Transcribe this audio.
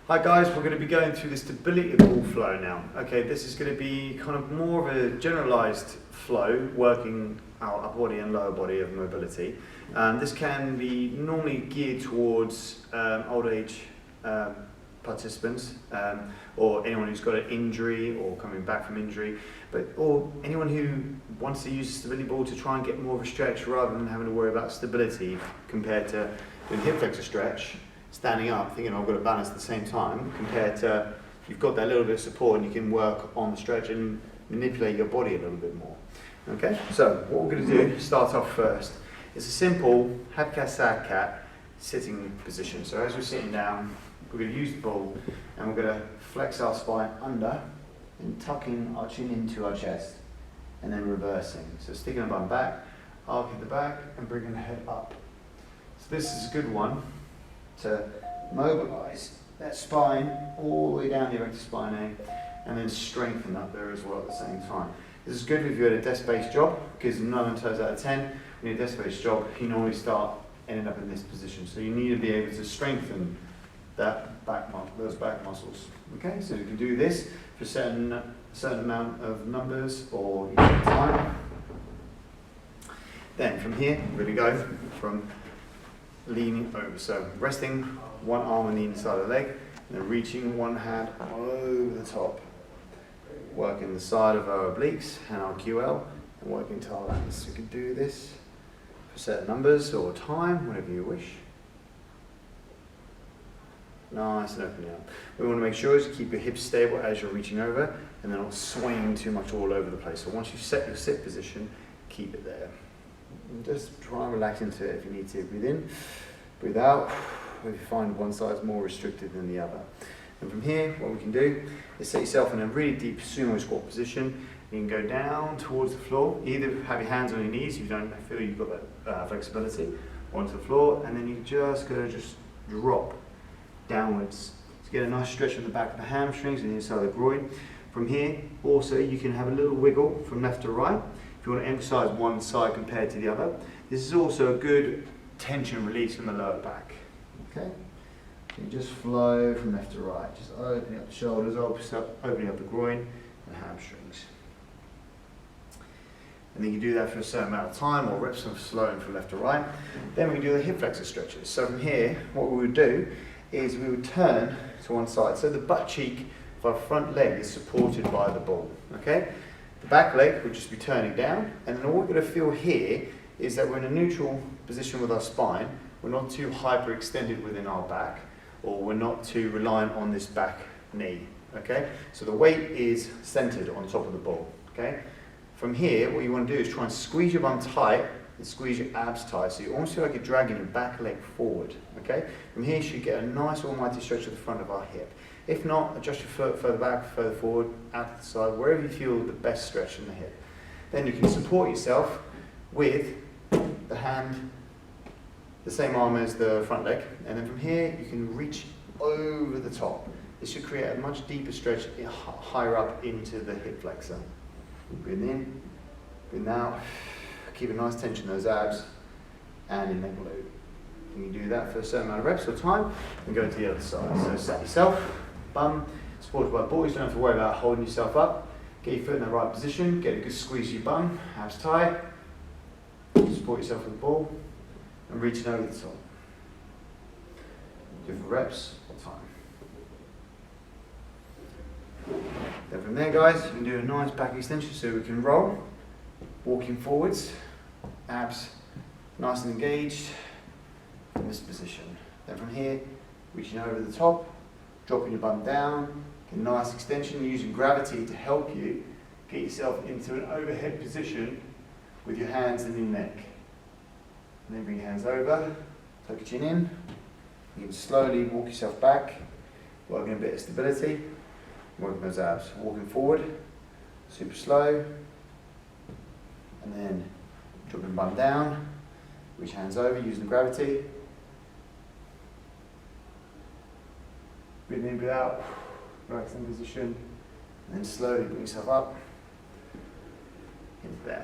Hi guys, we're going to be going through the stability ball flow now. Okay, this is going to be kind of more of a generalized flow, working our upper body and lower body of mobility. This can be normally geared towards old age participants or anyone who's got an injury or coming back from injury, or anyone who wants to use a stability ball to try and get more of a stretch rather than having to worry about stability compared to doing hip flexor stretch, standing up, thinking I've got to balance at the same time, compared to you've got that little bit of support and you can work on the stretch and manipulate your body a little bit more. Okay, so what we're going to do, start off first, is a simple head cat, side cat sitting position. So as we're sitting down, we're going to use the ball and we're going to flex our spine under and tucking our chin into our chest and then reversing. So sticking our bum back, arcing the back and bringing the head up. So this is a good one to mobilize that spine all the way down the erector spinae and then strengthen up there as well at the same time. This is good if you're at a desk-based job, because 9 times out of 10, when you're at a desk-based job, you normally start ending up in this position. So you need to be able to strengthen that those back muscles. Okay, so you can do this for a certain amount of numbers or time. Then from here, we're going to go from leaning over. So resting one arm on the inside of the leg, and then reaching one hand over the top. Working the side of our obliques and our QL, and working tailbends. So you can do this for certain numbers or time, whatever you wish. Nice and opening up. We want to make sure is to keep your hips stable as you're reaching over, and then not swaying too much all over the place. So once you set your sit position, keep it there. And just try and relax into it if you need to. Breathe in, breathe out. If you find one side is more restricted than the other. And from here, what we can do is set yourself in a really deep sumo squat position. You can go down towards the floor. Either have your hands on your knees if you don't feel you've got that flexibility, onto the floor, and then you just go drop downwards to get a nice stretch of the back of the hamstrings and the inside of the groin. From here, also you can have a little wiggle from left to right if you want to emphasize one side compared to the other. This is also a good tension release from the lower back. Okay. You just flow from left to right, just opening up the shoulders, opening up the groin and hamstrings. And then you do that for a certain amount of time, or reps of slowing from left to right. Then we can do the hip flexor stretches. So from here, what we would do is we would turn to one side. So the butt cheek of our front leg is supported by the ball, okay? The back leg would just be turning down, and then all we're going to feel here is that we're in a neutral position with our spine. We're not too hyperextended within our back, or we're not too reliant on this back knee, okay? So the weight is centered on top of the ball, okay? From here, what you want to do is try and squeeze your bum tight and squeeze your abs tight, so you almost feel like you're dragging your back leg forward, okay? From here, you should get a nice almighty stretch at the front of our hip. If not, adjust your foot further back, further forward, out to the side, wherever you feel the best stretch in the hip. Then you can support yourself with the hand, the same arm as the front leg, and then from here you can reach over the top. This should create a much deeper stretch higher up into the hip flexor. Breathe in, breathe out, keep a nice tension in those abs and in neck glute. You can do that for a certain amount of reps or time and go to the other side. So set yourself, bum, supported by balls. You don't have to worry about holding yourself up. Get your foot in the right position, get a good squeeze of your bum, abs tight, support yourself with the ball, and reaching over the top. Different reps or time. Then from there, guys, you can do a nice back extension so we can roll, walking forwards, abs nice and engaged in this position. Then from here, reaching over the top, dropping your bum down, get a nice extension using gravity to help you get yourself into an overhead position with your hands and your neck. And then bring your hands over, tuck your chin in. You can slowly walk yourself back, working a bit of stability, working those abs. Walking forward, super slow, and then dropping the bum down, reach hands over using gravity. Breathe in, breathe out, relax in position, and then slowly bring yourself up into there.